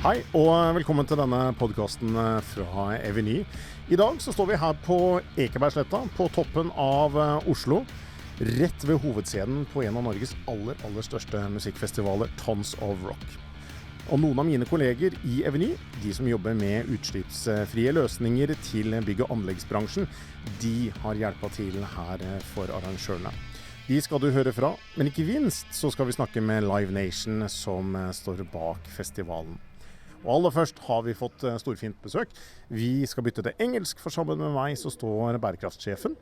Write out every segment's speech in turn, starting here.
Hei og velkommen til denne podcasten fra Eviny. I dag så står vi her på Ekebergsletta, på toppen av Oslo, rett ved hovedscenen på en av Norges aller største musikkfestivaler, Tons of Rock. Og noen av mine kolleger i Eviny, de som jobber med utslippsfrie løsninger til bygg- og anleggsbransjen, de har hjulpet til her for arrangørene. De skal du høre fra, men ikke minst så skal vi snakke med Livenation som står bak festivalen. Og aller først har vi fått storfint besøk. Vi skal bytte til engelsk, for sammen med meg så står bærekraftssjefen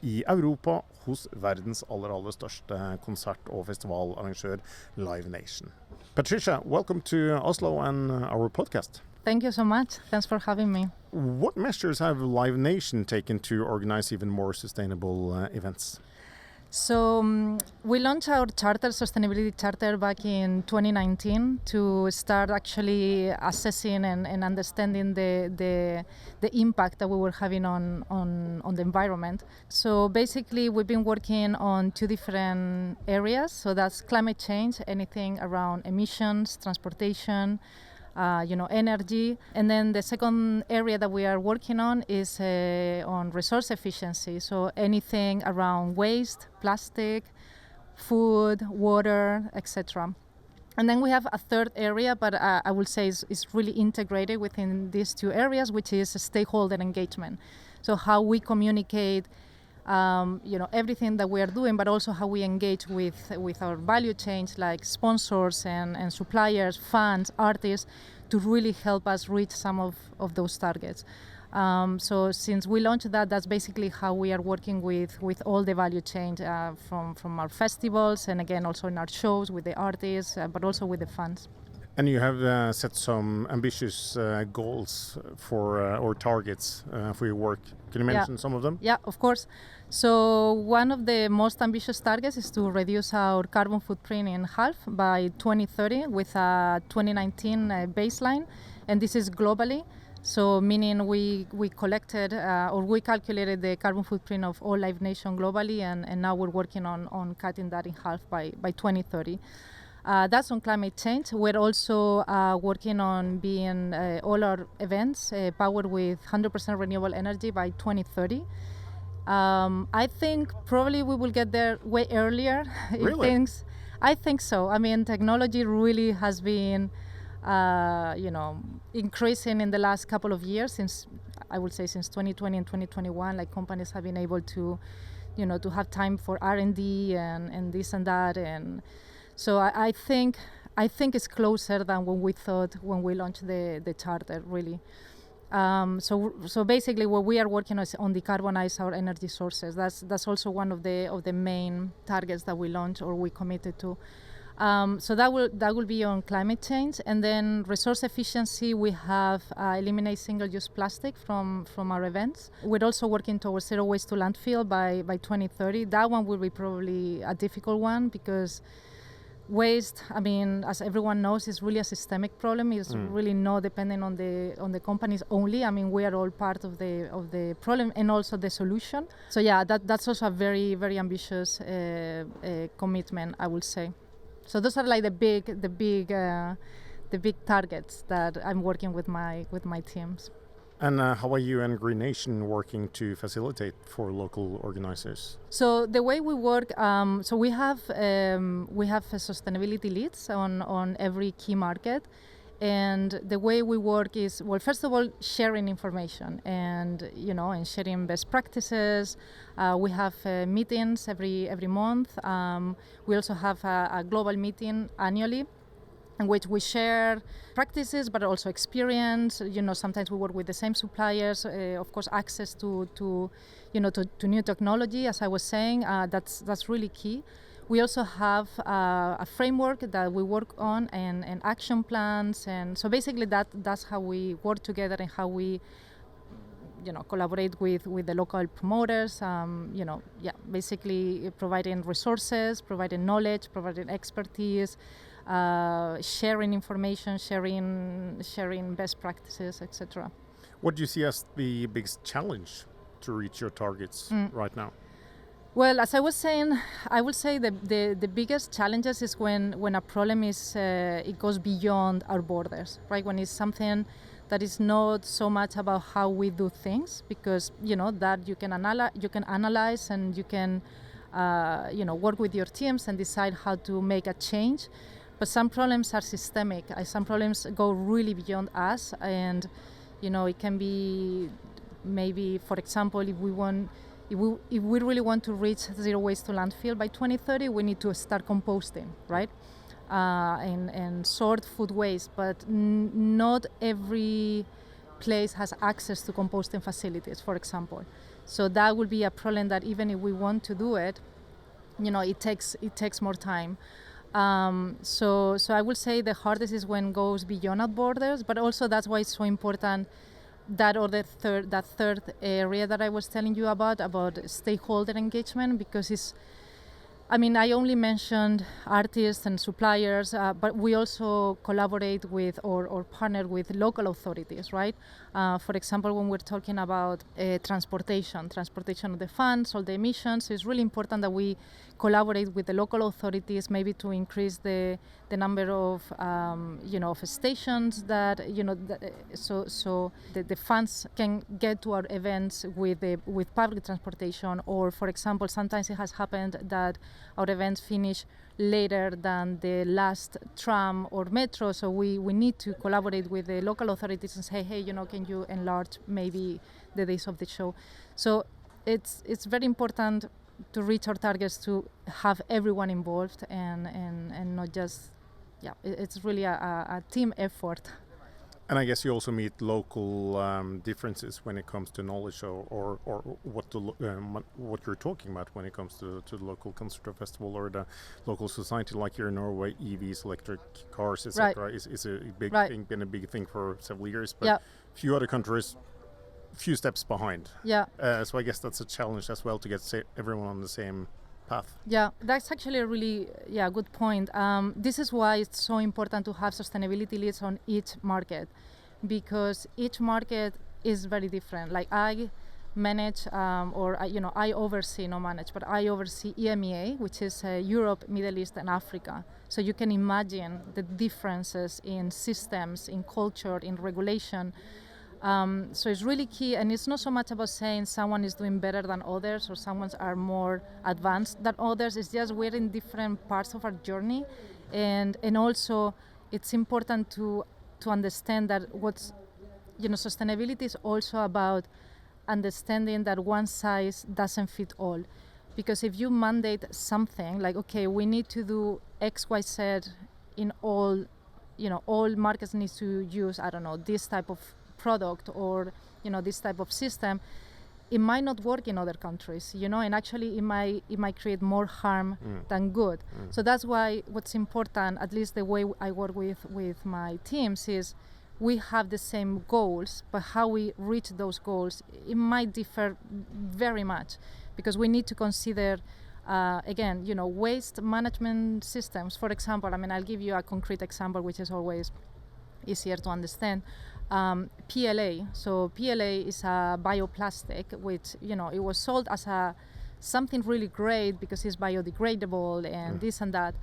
i Europa hos verdens aller største konsert- og festivalarrangør Livenation. Patricia, welcome to Oslo and our podcast. Thank you so much. Thanks for having me. What measures have Livenation taken to organize even more sustainable events? So we launched our charter, sustainability charter, back in 2019 to start actually assessing and understanding the impact that we were having on the environment. So basically we've been working on two different areas. So that's climate change, anything around emissions, transportation, energy. And then the second area that we are working on is on resource efficiency. So anything around waste, plastic, food, water, etc. And then we have a third area, but I would say is really integrated within these two areas, which is stakeholder engagement. So how we communicate everything that we are doing, but also how we engage with our value chain, like sponsors and suppliers, fans, artists, to really help us reach some of those targets. So since we launched that, that's basically how we are working with all the value chain from our festivals, and again also in our shows with the artists, but also with the fans. And you have set some ambitious goals or targets for your work. Can you mention some of them? Yeah, of course. So one of the most ambitious targets is to reduce our carbon footprint in half by 2030 with a 2019 baseline, and this is globally. So meaning we collected or we calculated the carbon footprint of all Livenation globally, and now we're working on cutting that in half by 2030. That's on climate change. We're also working on being all our events powered with 100% renewable energy by 2030. I think probably we will get there way earlier. Really? I think so. I mean, technology really has been, increasing in the last couple of years. Since 2020 and 2021, like companies have been able to, to have time for R&D and this and that, and so I think it's closer than what we thought when we launched the charter, really. So basically what we are working on is on decarbonize our energy sources. That's also one of the main targets that we launched or we committed to. So that will be on climate change, and then resource efficiency. We have eliminate single-use plastic from our events. We're also working towards zero waste to landfill by 2030. That one will be probably a difficult one because waste, I mean, as everyone knows, is really a systemic problem. It's really not dependent on the companies only. I mean, we are all part of the problem and also the solution. So yeah, that's also a very ambitious commitment, I would say. So those are like the big targets that I'm working with my teams. And how are you and Green Nation working to facilitate for local organizers? So the way we work, so we have sustainability leads on every key market, and the way we work is, well, first of all, sharing information and sharing best practices. We have meetings every month. We also have a global meeting annually, in which we share practices, but also experience. Sometimes we work with the same suppliers. Of course, access to new technology, as I was saying, that's really key. We also have a framework that we work on and action plans, and so basically that's how we work together and how we collaborate with the local promoters. Basically providing resources, providing knowledge, providing expertise. Sharing information, sharing best practices, etc. What do you see as the biggest challenge to reach your targets right now? Well, as I was saying, I would say the biggest challenges is when a problem is it goes beyond our borders, right? When it's something that is not so much about how we do things, because that you can analyze and you can work with your teams and decide how to make a change. But some problems are systemic. Some problems go really beyond us, and it can be maybe, for example, if we really want to reach zero waste to landfill by 2030, we need to start composting, right? And sort food waste, but not every place has access to composting facilities, for example. So that will be a problem that even if we want to do it, it takes more time. So I would say the hardest is when it goes beyond our borders, but also that's why it's so important that third area that I was telling you about stakeholder engagement, because I only mentioned artists and suppliers, but we also collaborate with or partner with local authorities, right? For example, when we're talking about transportation of the funds, all the emissions, it's really important that we collaborate with the local authorities, maybe to increase the number of stations that so the funds can get to our events with public transportation. Or, for example, sometimes it has happened that our events finish later than the last tram or metro, so we need to collaborate with the local authorities and say, hey, can you enlarge maybe the days of the show? So it's very important to reach our targets, to have everyone involved and not just, it's really a team effort. And I guess you also meet local differences when it comes to knowledge or what you're talking about when it comes to the local concert festival or the local society. Like here in Norway, EVs, electric cars, etc., is a big thing, been a big thing for several years. But few other countries, few steps behind. So I guess that's a challenge as well, to get everyone on the same path. Yeah, that's actually a really good point. This is why it's so important to have sustainability leads on each market, because each market is very different. Like I manage, I oversee, not manage, but I oversee EMEA, which is Europe, Middle East, and Africa. So you can imagine the differences in systems, in culture, in regulation. So it's really key, and it's not so much about saying someone is doing better than others or someone's are more advanced than others. It's just we're in different parts of our journey, and also it's important to understand that sustainability is also about understanding that one size doesn't fit all. Because if you mandate something like, okay, we need to do X, Y, Z in all markets need to use, this type of product or this type of system, it might not work in other countries, and actually it might create more harm than good. So that's why what's important, at least the way I work with my teams, is we have the same goals, but how we reach those goals, it might differ very much, because we need to consider again, waste management systems. For example, I'll give you a concrete example, which is always easier to understand. PLA. So PLA is a bioplastic, which it was sold as something really great because it's biodegradable and this and that.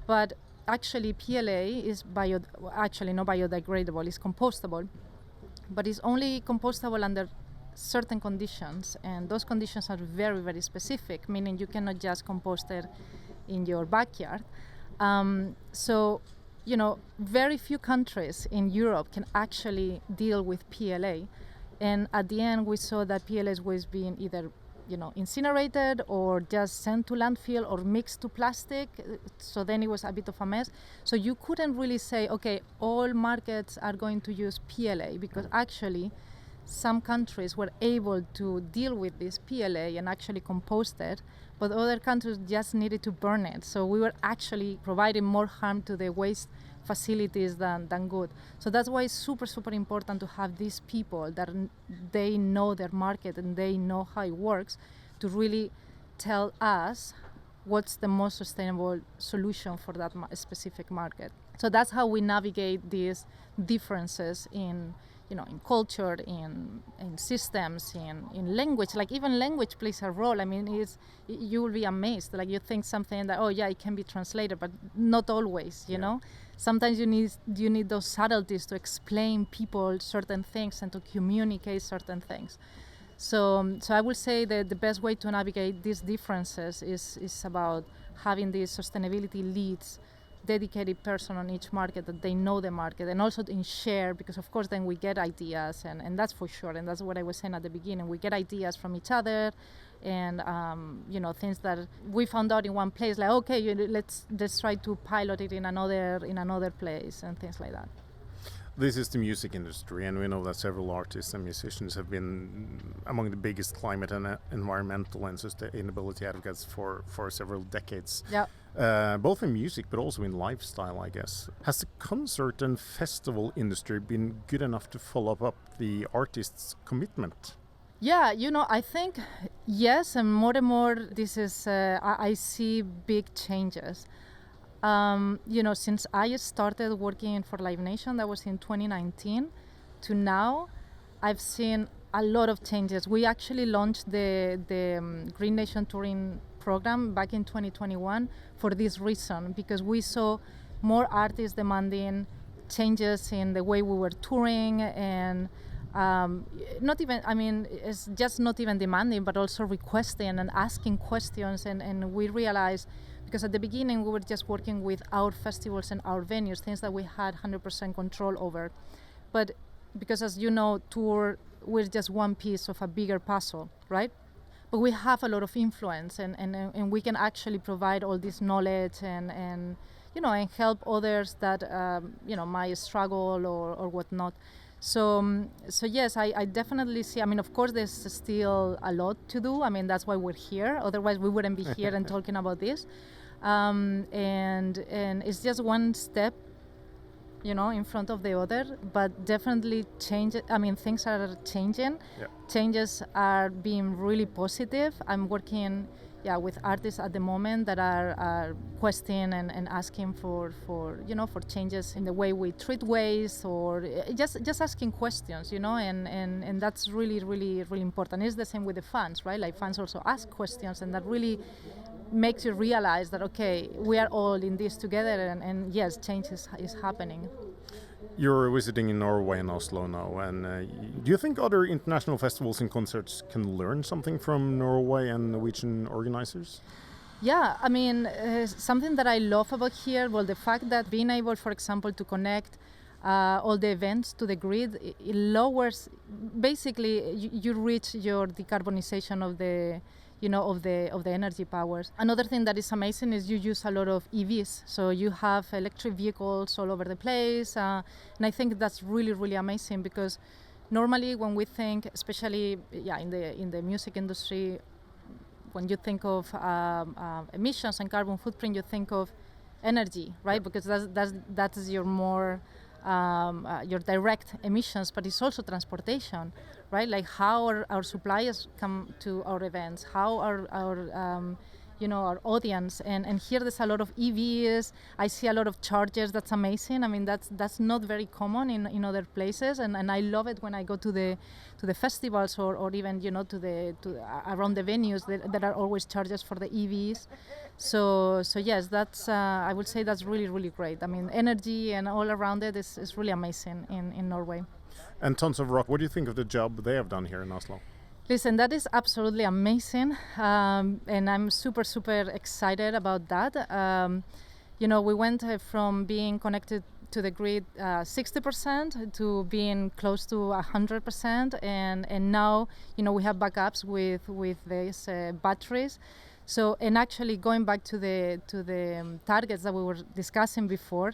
But actually, PLA is not biodegradable. It's compostable, but it's only compostable under certain conditions, and those conditions are very, very specific. Meaning you cannot just compost it in your backyard. Very few countries in Europe can actually deal with PLA. And at the end, we saw that PLA was being either, incinerated or just sent to landfill or mixed to plastic. So then it was a bit of a mess. So you couldn't really say, okay, all markets are going to use PLA, because actually some countries were able to deal with this PLA and actually compost it, but other countries just needed to burn it. So we were actually providing more harm to the waste facilities than good. So that's why it's super, super important to have these people that they know their market and they know how it works, to really tell us what's the most sustainable solution for that specific market. So that's how we navigate these differences in in culture, in systems, in language. Like even language plays a role. I mean, you will be amazed. Like you think something that, oh yeah, it can be translated, but not always, you know? Sometimes you need those subtleties to explain people certain things and to communicate certain things. So I would say that the best way to navigate these differences is about having these sustainability leads, dedicated person on each market, that they know the market, and also in share, because of course then we get ideas, and that's for sure, and that's what I was saying at the beginning. We get ideas from each other, and things that we found out in one place, like okay, let's try to pilot it in another place, and things like that. This is the music industry, and we know that several artists and musicians have been among the biggest climate and environmental and sustainability advocates for several decades. Yeah. Both in music, but also in lifestyle, I guess. Has the concert and festival industry been good enough to follow up the artists' commitment? Yeah, I think yes, and more this is, I see big changes. Since I started working for Livenation, that was in 2019, to now, I've seen a lot of changes. We actually launched the Green Nation touring program back in 2021 for this reason, because we saw more artists demanding changes in the way we were touring, and it's just not even demanding, but also requesting and asking questions, and we realized, because at the beginning we were just working with our festivals and our venues, things that we had 100% control over. But because, as you know, tour, we're just one piece of a bigger puzzle, right? But we have a lot of influence, and we can actually provide all this knowledge and help others that might struggle or whatnot. So yes, I definitely see. I mean, of course, there's still a lot to do. I mean, that's why we're here. Otherwise, we wouldn't be here and talking about this. And it's just one step, in front of the other. But definitely change. I mean, things are changing. Yeah. Changes are being really positive. I'm working, with artists at the moment that are questioning and asking for changes in the way we treat waste, or just asking questions, and that's really, really, really important. It's the same with the fans, right? Like fans also ask questions, and that really makes you realize that, okay, we are all in this together, and yes, change is happening. You're visiting in Norway and Oslo now, and do you think other international festivals and concerts can learn something from Norway and Norwegian organizers? Yeah, I mean, something that I love about here, well, the fact that being able, for example, to connect all the events to the grid, it lowers, basically, you reach your decarbonization of the energy powers. Another thing that is amazing is you use a lot of EVs, so you have electric vehicles all over the place, and I think that's really, really amazing, because normally when we think, especially in the music industry, when you think of emissions and carbon footprint, you think of energy, right? Because that's your more your direct emissions, but it's also transportation, right? Like how our suppliers come to our events, how our audience, and here there's a lot of EVs. I see a lot of chargers. That's amazing. I mean, that's not very common in other places, and I love it when I go to the festivals or even to around the venues that are always chargers for the EVs. So yes, that's I would say that's really, really great. I mean, energy and all around it is really amazing in Norway. And Tons of Rock, what do you think of the job they have done here in Oslo? Listen, that is absolutely amazing, and I'm super, super excited about that. We went from being connected to the grid 60% to being close to 100%, and now we have backups with these batteries. So, and actually going back to the targets that we were discussing before,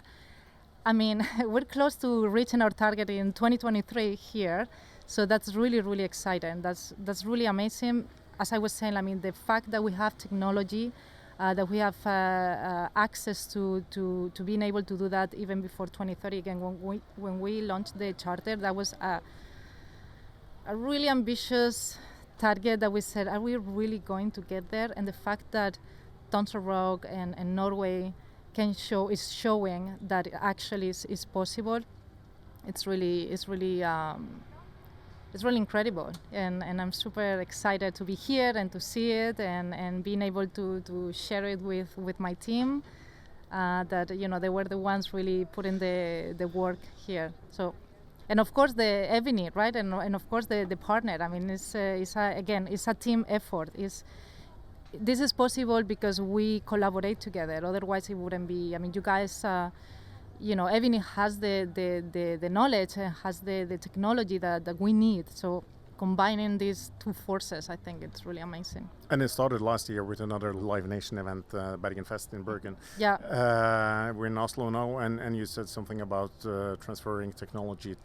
I mean, we're close to reaching our target in 2023 here. So that's really, really exciting. That's really amazing. As I was saying, I mean, the fact that we have technology, that we have access to being able to do that even before 2030. Again, when we launched the charter, that was a really ambitious target that we said, are we really going to get there? And the fact that Tons of Rock and Norway is showing that it actually is possible. it's really incredible, and I'm super excited to be here and to see it, and being able to share it with my team. That they were the ones really putting the work here. So, and of course the Eviny, right, and of course the partner. I mean, it's a team effort. This is possible because we collaborate together. Otherwise, it wouldn't be. I mean, you guys. Eviny has the knowledge, has the technology that we need. So combining these two forces, I think it's really amazing. And it started last year with another Livenation event, Bergenfest in Bergen. Yeah. We're in Oslo now, and you said something about transferring technology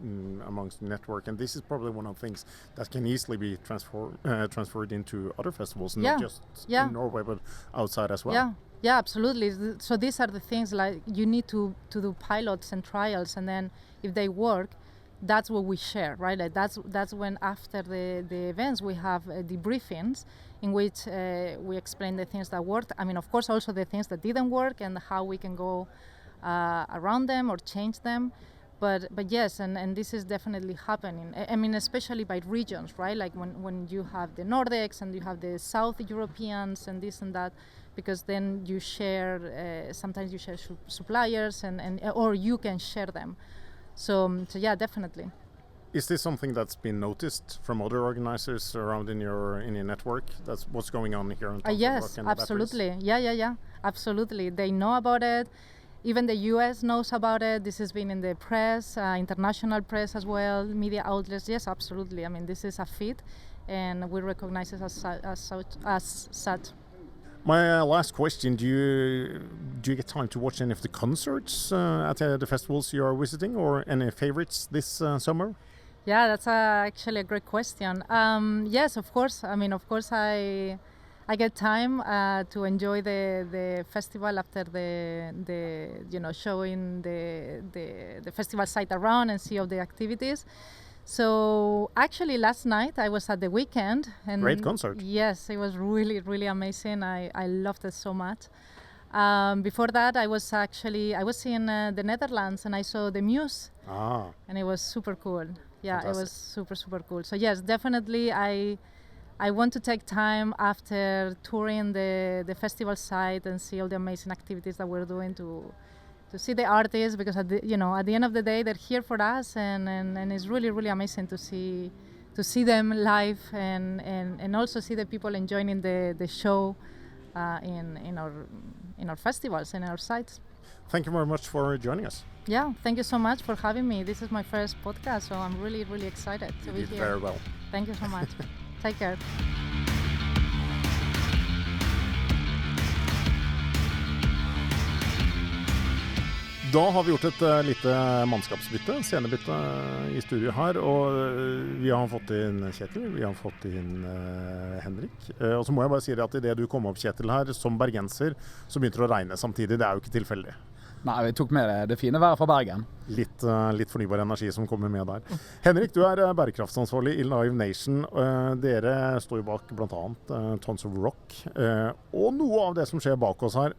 amongst the network. And this is probably one of the things that can easily be transferred into other festivals, not just in Norway, but outside as well. Yeah, absolutely. So these are the things, like you need to do pilots and trials, and then if they work, that's what we share, right? Like that's when after the events we have debriefings in which we explain the things that worked. I mean, of course, also the things that didn't work and how we can go around them or change them. But yes, and this is definitely happening. I mean, especially by regions, right? Like when you have the Nordics and you have the South Europeans and this and that, because then you share, sometimes you share suppliers or you can share them. So yeah, definitely. Is this something that's been noticed from other organizers around in your network? That's what's going on here in yes, absolutely. Yeah, absolutely. They know about it. Even the US knows about it. This has been in the press, international press as well, media outlets. Yes, absolutely. I mean, this is a feat, and we recognize it as such. My last question: Do you get time to watch any of the concerts at the festivals you are visiting, or any favorites this summer? Yeah, that's actually a great question. Yes, of course. I mean, of course, I get time to enjoy the festival after the showing the festival site around and see all the activities. So actually last night I was at the Weekend, and great concert. Yes, it was really, really amazing. I loved it so much. Before that I was in the Netherlands, and I saw the Muse. And it was super cool. Yeah, fantastic. It was super cool. So yes, definitely I want to take time after touring the festival site and see all the amazing activities that we're doing to see the artists, because at the end of the day they're here for us, and it's really, really amazing to see them live, and also see the people enjoying the show in our festivals and our sites. Thank you very much for joining us. Yeah, thank you so much for having me. This is my first podcast, so I'm really, really excited to be here. You did very well. Thank you so much. Take care. Da har vi gjort et lite mannskapsbytte, scenebytte i studio her, og vi har fått inn Kjetil, vi har fått inn Henrik. Og så må jeg bare si at i det du kom opp, Kjetil, her, som bergenser, så begynte det å regne samtidig. Det er jo ikke tilfeldig. Nei, vi tok med det fine været fra Bergen. Litt fornybar energi som kommer med der. Henrik, du er bærekraftsansvarlig i Livenation. Dere står jo bak blant annet Tons of Rock. Og noe av det som skjer bak oss her,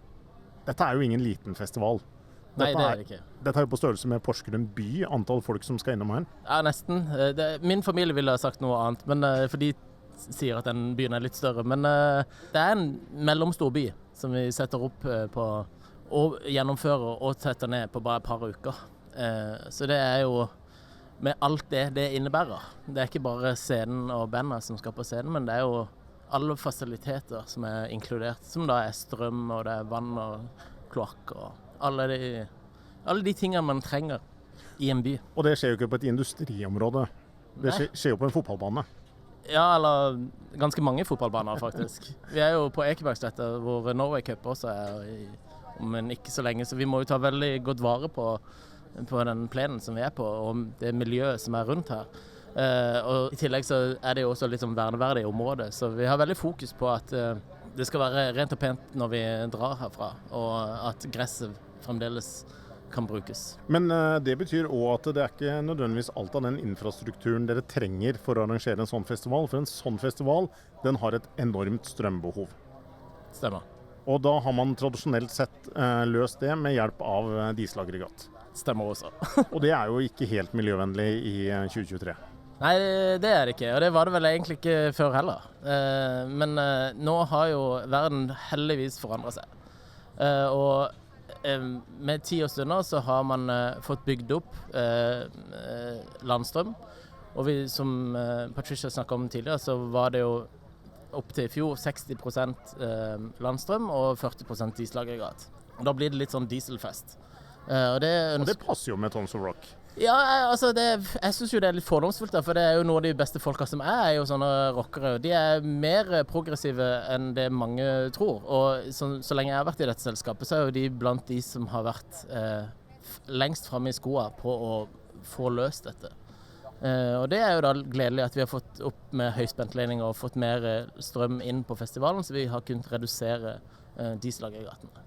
dette er jo ingen liten festival. Nei, det er det ikke. Dette er jo på størrelse med Porsgrunn by, antall folk som skal innom her. Ja, nesten. Min familie ville ha sagt noe annet, men, for de sier at den byen er litt større. Men det er en mellomstor by som vi setter opp på og gjennomfører og setter ned på bare et par uker. Så det er jo med alt det innebærer. Det er ikke bare scenen og bandet som skal på scenen, men det er jo alle fasiliteter som er inkludert, som da er strøm, og det er vann og kloakk og alle de tingene man trenger i en by. Og det skjer jo ikke på et industriområde. Det skjer jo på en fotballbane. Ja, eller ganske mange fotballbaner faktisk. Vi er jo på Ekebergsletta, hvor Norway Cup også er men ikke så lenge, så vi må jo ta veldig godt vare på den plenen som vi er på, og det miljøet som er rundt her. Og i tillegg så er det jo også litt sånn verneverdig område, så vi har veldig fokus på at det skal være rent og pent når vi drar herfra, og at gresset fremdeles kan brukes. Men det betyr også at det er ikke nødvendigvis alt av den infrastrukturen dere trenger for å arrangere en sånn festival, for en sånn festival, den har et enormt strømbehov. Stemmer. Og da har man tradisjonelt sett løst det med hjelp av dieselaggregat. stemmer også. Og det jo ikke helt miljøvennlig i 2023. Nei, det det ikke, og det var det vel egentlig ikke før heller. Men nå har jo verden heldigvis forandret seg. Og med tid og stunder så har man fått bygd opp landstrøm. Og som Patricia snakket om tidligere, så var det jo opp til i fjor 60% landstrøm og 40% dieselaggregat. Og da blir det litt sånn dieselfest. Og det passer jo med Tons of Rock. Ja, altså jeg synes jo det litt fordomsfullt da, for det jo noen av de beste folka som jo sånne rockere. De mer progressive enn det mange tror. Og så lenge jeg har vært i dette selskapet, så jo de blant de som har vært lengst fremme i skoa på å få løst dette. Og det jo da gledelig at vi har fått opp med høyspentledninger og fått mer strøm inn på festivalen, så vi har kunnet redusere dieselaggregatene.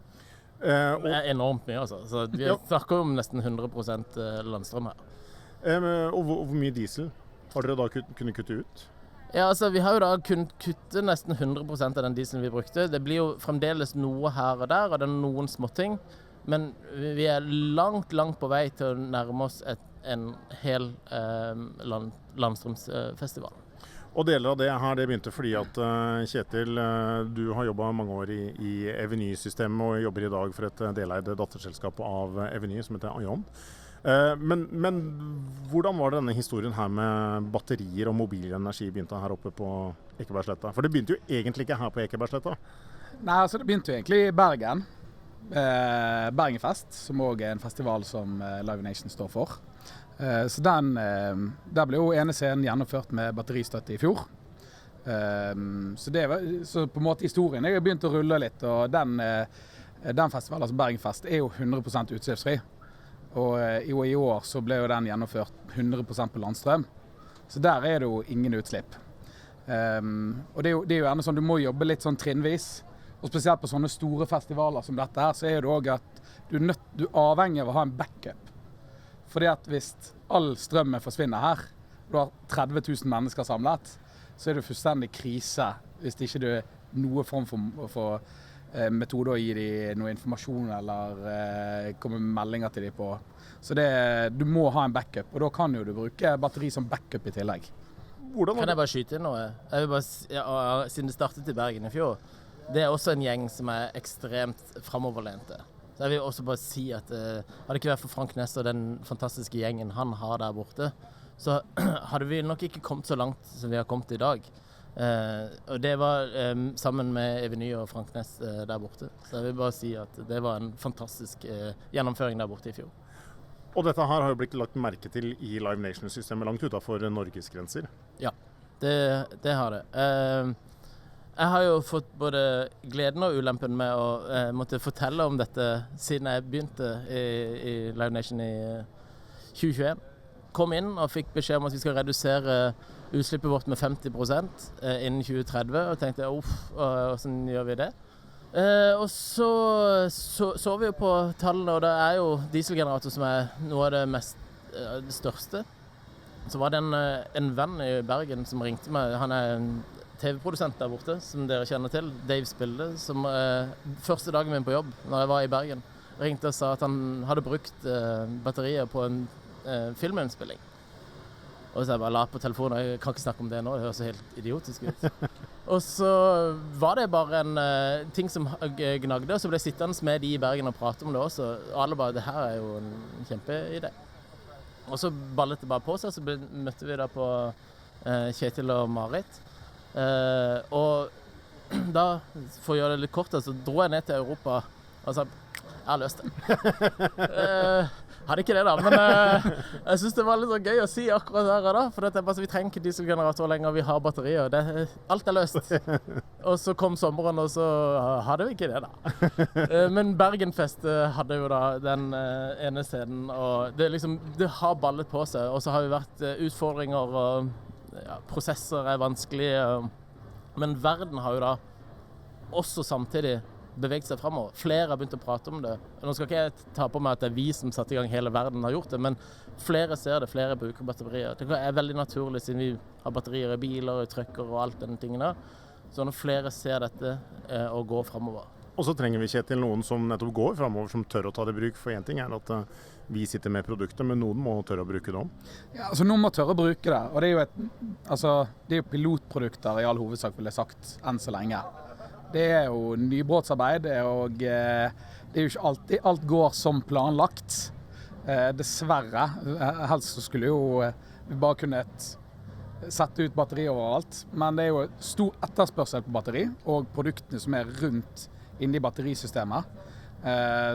Enormt mye, altså. Så vi snakker om nesten 100% landstrøm her. Og hvor mye diesel har dere da kunnet kutte ut? Ja, altså vi har jo da kunnet kutte nesten 100% av den dieselen vi brukte. Det blir jo fremdeles noe her og der, og det noen småting. Men vi langt på vei til å nærme oss en hel landstrømsfestival. Og deler av det her, det begynte fordi at Kjetil, du har jobbet mange år i Eviny-systemet og jobber i dag for et deleid datterselskap av Eviny som heter Ion. Men hvordan var denne historien her med batterier og mobilenergi begynte her oppe på Ekebergsletta? For det begynte jo egentlig ikke her på Ekebergsletta. Nei, altså det begynte jo egentlig i Bergen. Bergenfest, som også en festival som Livenation står for. Så der ble jo ene scenen gjennomført med batteristøtte i fjor. Så på en måte historien har begynt å rulle litt, og den festivalen, altså Bergenfest, jo 100% utslippsfri. Og i år så ble jo den gjennomført 100% på landstrøm. Så der det jo ingen utslipp. Og det jo gjerne sånn, du må jobbe litt sånn trinnvis. Og spesielt på sånne store festivaler som dette her, så det også at du avhengig av å ha en backup. Fordi at hvis all strømmen forsvinner her, og du har 30 000 mennesker samlet, så det fullstendig krise hvis det ikke noe form for metode å gi dem noe informasjon eller komme med meldinger til dem på. Så du må ha en backup, og da kan jo du bruke batteri som backup i tillegg. Kan jeg bare skyte inn noe? Siden det startet i Bergen i fjor, det også en gjeng som ekstremt fremoverlente. Så jeg vil også bare si at hadde det ikke vært for Frank Næss og den fantastiske gjengen han har der borte, så hadde vi nok ikke kommet så langt som vi har kommet i dag. Og det var sammen med Eviny og Frank Næss der borte. Så jeg vil bare si at det var en fantastisk gjennomføring der borte i fjor. Og dette her har jo blitt lagt merke til i Livenation-systemet langt utenfor Norges grenser. Ja, det har det. Jeg har jo fått både gleden og ulempen med å måtte fortelle om dette siden jeg begynte i Livenation i 2021. Kom inn og fikk beskjed om at vi skal redusere utslippet vårt med 50% innen 2030, og tenkte hvordan gjør vi det? Og så vi jo på tallene, og det jo dieselgenerator som noe av det største. Så var det en venn i Bergen som ringte meg. Han en TV-produsent der borte, som dere kjenner til, Dave Spilde, som første dagen min på jobb, når jeg var i Bergen, ringte og sa at han hadde brukt batterier på en filminnspilling. Og så jeg bare la på telefonen, jeg kan ikke snakke om det nå, det høres helt idiotisk ut. Og så var det bare en ting som gnagde, og så ble jeg sittende med de i Bergen og prate om det også, og alle bare, det her jo en kjempeidé. Og så ballet det bare på seg, så møtte vi da på Kjetil og Marit. Og da, for å gjøre det litt kort, så dro jeg ned til Europa og sa, jeg har løst det. Hadde ikke det da, men jeg synes det var litt så gøy å si akkurat her da, for det bare så vi trenger ikke dieselgenerator lenger, vi har batterier, alt løst. Og så kom sommeren, og så hadde vi ikke det da. Men Bergenfest hadde jo da den ene scenen, og det har ballet på seg, og så har vi vært utfordringer, og prosesser vanskelige, men verden har jo da også samtidig beveget seg fremover. Flere har begynt å prate om det. Nå skal ikke jeg ta på meg at det vi som satte i gang hele verden har gjort det, men flere ser det, flere bruker batterier. Det veldig naturlig siden vi har batterier i biler, i trucker og alt denne tingene. Så når flere ser dette og går fremover. Og så trenger vi ikke til noen som nettopp går fremover, som tør å ta det i bruk. For en ting er at vi sitter med produktet, men noen må tørre å bruke det om. Ja, altså noen må tørre å bruke det. Og det er jo det er jo pilotprodukter i all hovedsak, vil jeg sagt, enn så lenge. Det er jo nybrottsarbeid, og det er jo ikke alltid alt går som planlagt. Dessverre. Helst så skulle jo vi bare kunnet sette ut batteri overalt. Men det er jo stor etterspørsel på batteri, og produktene som er rundt inne i batterisystemet.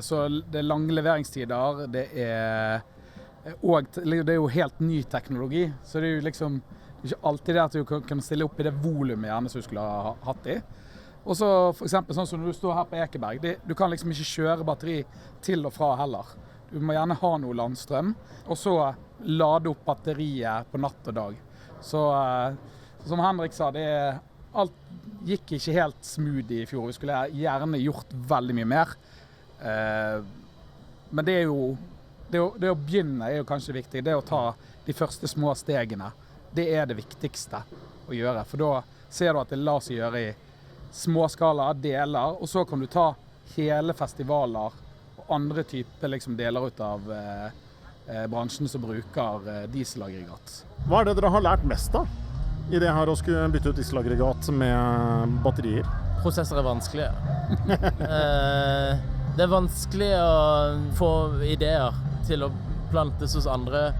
Så det er lange leveringstider, det er jo helt ny teknologi, så det er jo liksom ikke alltid det at du kan stille opp i det volumet gjerne som du skulle ha hatt i. Og så for eksempel sånn som når du står her på Ekeberg, du kan liksom ikke kjøre batteri til og fra heller. Du må gjerne ha noe landstrøm, og så lade opp batteriet på natt og dag. Så som Henrik sa, alt gikk ikke helt smooth i fjor. Vi skulle gjerne gjort veldig mye mer. Men det å begynne er jo kanskje viktig. Det å ta de første små stegene, det er det viktigste å gjøre. For da ser du at det lar seg gjøre i småskala, deler, og så kan du ta hele festivaler og andre typer liksom, deler ut av bransjen som bruker dieselaggregat. Hva er det dere har lært mest da? I det her å skulle bytte ut dieselaggregat med batterier? Prosesser er vanskelige. Det er vanskelig å få ideer til å plantes hos andre.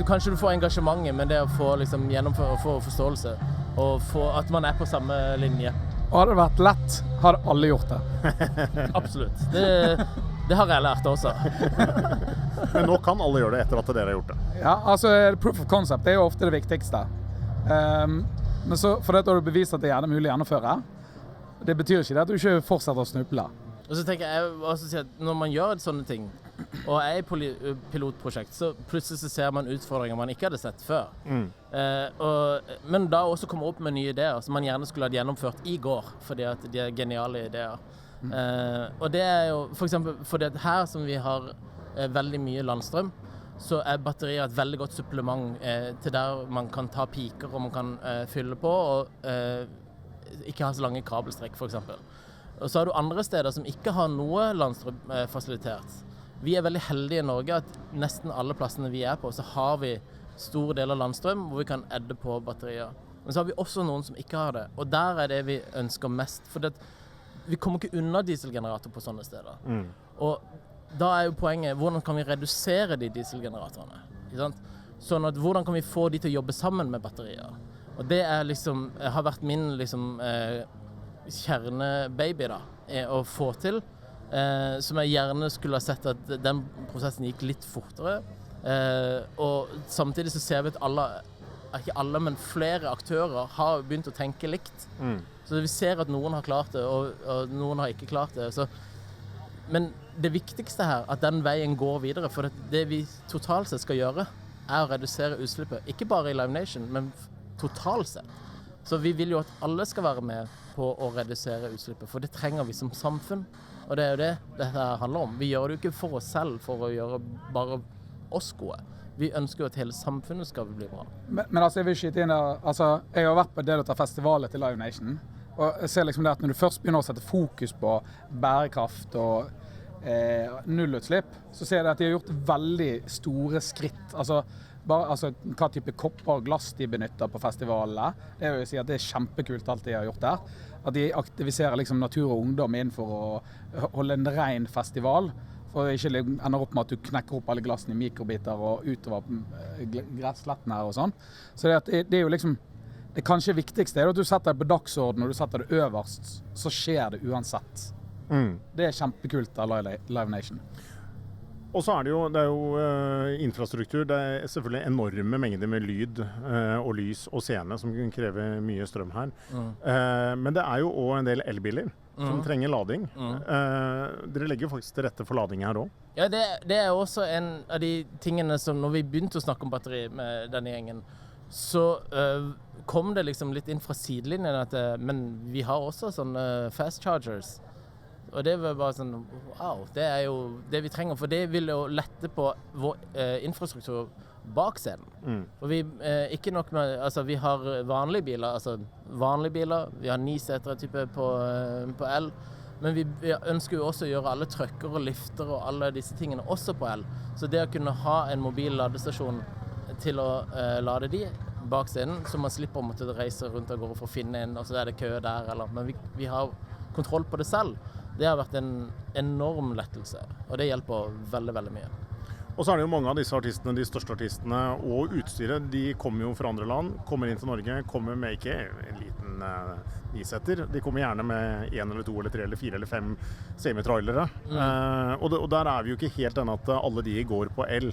Kanskje du får engasjementet, men det å få liksom, gjennomføre og få forståelse, og få at man er på samme linje. Og hadde det vært lett, hadde alle gjort det. Absolutt. Det har jeg lært også. Men nå kan alle gjøre det etter at dere har gjort det. Ja, altså proof of concept er jo ofte det viktigste. Men så for dette har du bevist at det er mulig å gjennomføre. Det betyr ikke det at du ikke fortsetter å snuble. Og så tenker jeg også at når man gjør sånne ting, og er i pilotprosjekt, så plutselig så ser man utfordringer man ikke hadde sett før. Men da også kommer opp med nye ideer som man gjerne skulle ha gjennomført i går, fordi at de er geniale ideer. Og det er jo for eksempel fordi at her som vi har veldig mye landstrøm, så er batterier et veldig godt supplement til der man kan ta piker og man kan fylle på og ikke ha så lange kabelstrekk for eksempel. Og så har du andre steder som ikke har noe landstrøm fasilitert. Vi er veldig heldige i Norge at nesten alle plassene vi er på, så har vi stor del av landstrøm hvor vi kan edde på batterier. Men så har vi også noen som ikke har det, og der er det vi ønsker mest. For vi kommer ikke unna dieselgenerator på sånne steder. Og da er jo poenget, hvordan kan vi redusere de dieselgeneratorene? Ikke sant? Sånn at hvordan kan vi få de til å jobbe sammen med batterier? Og det er liksom, har vært min liksom, kjernebaby da, å få til. Som jeg gjerne skulle ha sett at den prosessen gikk litt fortere. Og samtidig så ser vi at ikke alle, men flere aktører har begynt å tenke likt. Så vi ser at noen har klart det, og noen har ikke klart det. Men det viktigste her, at den veien går videre, for det vi totalt sett skal gjøre, er å redusere utslippet. Ikke bare i Livenation, men totalt sett. Så vi vil jo at alle skal være med på å redusere utslippet, for det trenger vi som samfunn. Og det er jo det dette handler om. Vi gjør det jo ikke for oss selv, for å gjøre bare oss gode. Vi ønsker jo at hele samfunnet skal bli bra. Men altså, jeg vil skyte inn der, altså, jeg har vært på del av festivalet til Livenation, og jeg ser liksom det at når du først begynner å sette fokus på bærekraft og nullutslipp, så ser jeg at de har gjort veldig store skritt. Altså hva type kopper og glass de benytter på festivalene. Det vil si at det er kjempekult alt de har gjort der. At de aktiviserer liksom natur og ungdom inn for å holde en ren festival. For ikke ender opp med at du knekker opp alle glassene i mikrobiter og utover gresslettene og sånn. Så det er jo liksom det kanskje viktigste er at du setter det på dagsorden, og du setter det øverst, så skjer det uansett. Det er kjempekult av Livenation. Og så er det jo infrastruktur. Det er selvfølgelig enorme mengder med lyd og lys og scene som kan kreve mye strøm her. Men det er jo også en del elbiler som trenger lading. Dere legger jo faktisk til rette for lading her også. Ja, det er også en av de tingene som når vi begynte å snakke om batteri med denne gjengen, så kom det liksom litt inn fra sidelinjen at men vi har også sånne fast chargers. Og det var bare sånn, wow, det er jo det vi trenger, for det vil jo lette på vår infrastruktur bak scenen. For vi, ikke nok med, altså vi har vanlige biler, vi har 9-setere type på L, Men vi ønsker jo også å gjøre alle trøkker og lifter og alle disse tingene også på el. Så det å kunne ha en mobil ladestasjon til å lade de bak scenen, så man slipper å måtte reise rundt og gå for å finne en, og så det kø der, men vi har kontroll på det selv. Det har vært en enorm lettelse, og det hjelper veldig, veldig mye. Og så det jo mange av disse artistene, de største artistene og utstyret, de kommer jo fra andre land, kommer inn til Norge, kommer med ikke en liten nisetter, de kommer gjerne med 1 eller 2 eller 3 eller 4 eller 5 semitrailere. Og der vi jo ikke helt enn at alle de går på el.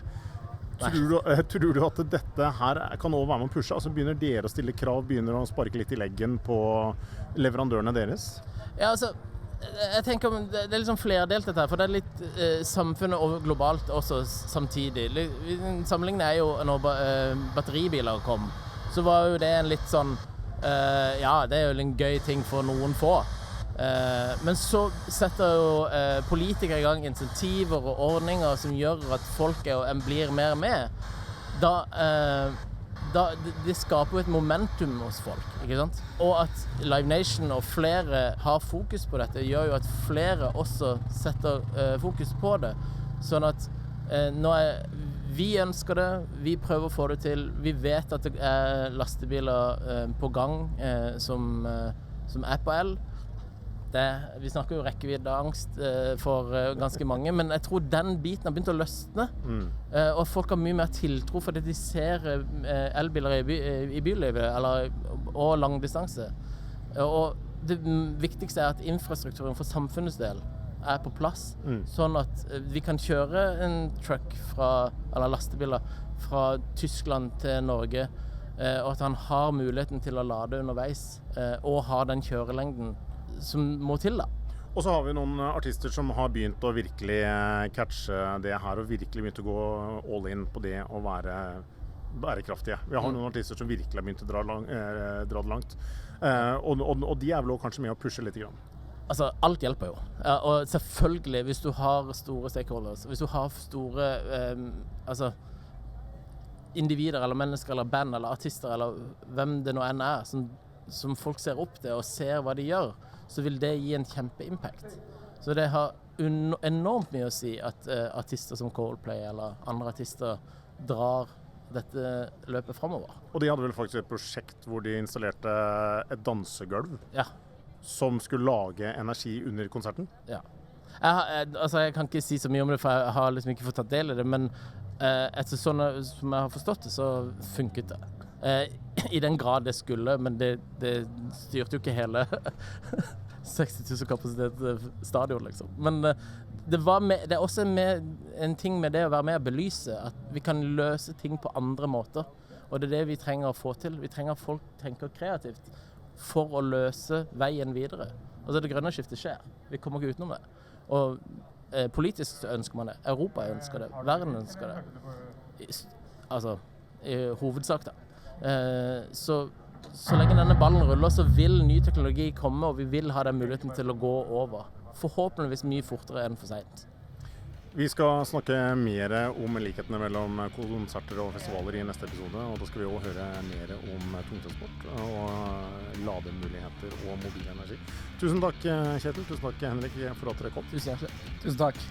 Tror du at dette her kan også være med å pushe? Altså begynner dere å stille krav, begynner å sparke litt i leggen på leverandørene deres? Ja, altså, jeg tenker det liksom flerdelt dette her, for det litt samfunnet og globalt også samtidig. Sammenlignet jo når batteribiler kom, så var jo det en litt sånn, ja, det jo en gøy ting for noen få. Men så setter jo politikere i gang insentiver og ordninger som gjør at folk blir mer med. Det skaper jo et momentum hos folk, ikke sant? Og at Livenation og flere har fokus på dette, gjør jo at flere også setter fokus på det. Sånn at vi ønsker det, vi prøver å få det til, vi vet at det lastebiler på gang som på el. Vi snakker jo rekkeviddeangst for ganske mange, men jeg tror den biten har begynt å løsne. Og folk har mye mer tiltro fordi de ser elbiler i bylivet og langdistanse. Og det viktigste at infrastrukturen for samfunnets del på plass, sånn at vi kan kjøre en truck eller lastebiler fra Tyskland til Norge, og at han har muligheten til å lade underveis, og har den kjørelengden som må til da. Og så har vi noen artister som har begynt å virkelig catche det her, og virkelig begynt å gå all in på det å være bærekraftige. Vi har noen artister som virkelig har begynt å dra det langt. Og de vel også kanskje med å pushe litt grann. Altså, alt hjelper jo. Og selvfølgelig, hvis du har store stakeholders, hvis du har store individer eller mennesker eller band eller artister eller hvem det nå enn som folk ser opp til og ser hva de gjør, så vil det gi en kjempeimpact. Så det har enormt mye å si at artister som Coldplay eller andre artister drar dette løpet fremover. Og de hadde vel faktisk et prosjekt hvor de installerte et dansegulv som skulle lage energi under konserten? Ja. Jeg kan ikke si så mye om det, for jeg har liksom ikke fått tatt del i det, men etter sånn som jeg har forstått det, så funket det. I den grad det skulle, men det styrte jo ikke hele 60 000 kapasitet stadion, liksom. Men det er også en ting med det å være med å belyse, at vi kan løse ting på andre måter. Og det det vi trenger å få til. Vi trenger at folk tenker kreativt for å løse veien videre. Altså det grønne skiftet skjer. Vi kommer ikke utenom det. Og politisk så ønsker man det. Europa ønsker det. Verden ønsker det. Altså, i hovedsak da. Så lenge denne ballen ruller, så vil ny teknologi komme, og vi vil ha den muligheten til å gå over. Forhåpentligvis mye fortere enn for sent. Vi skal snakke mer om likhetene mellom konserter og festivaler i neste episode, og da skal vi også høre mer om tungtransport og lademuligheter og mobilenergi. Tusen takk, Kjetil. Tusen takk, Henrik, for at dere kom. Tusen hjertelig. Tusen takk.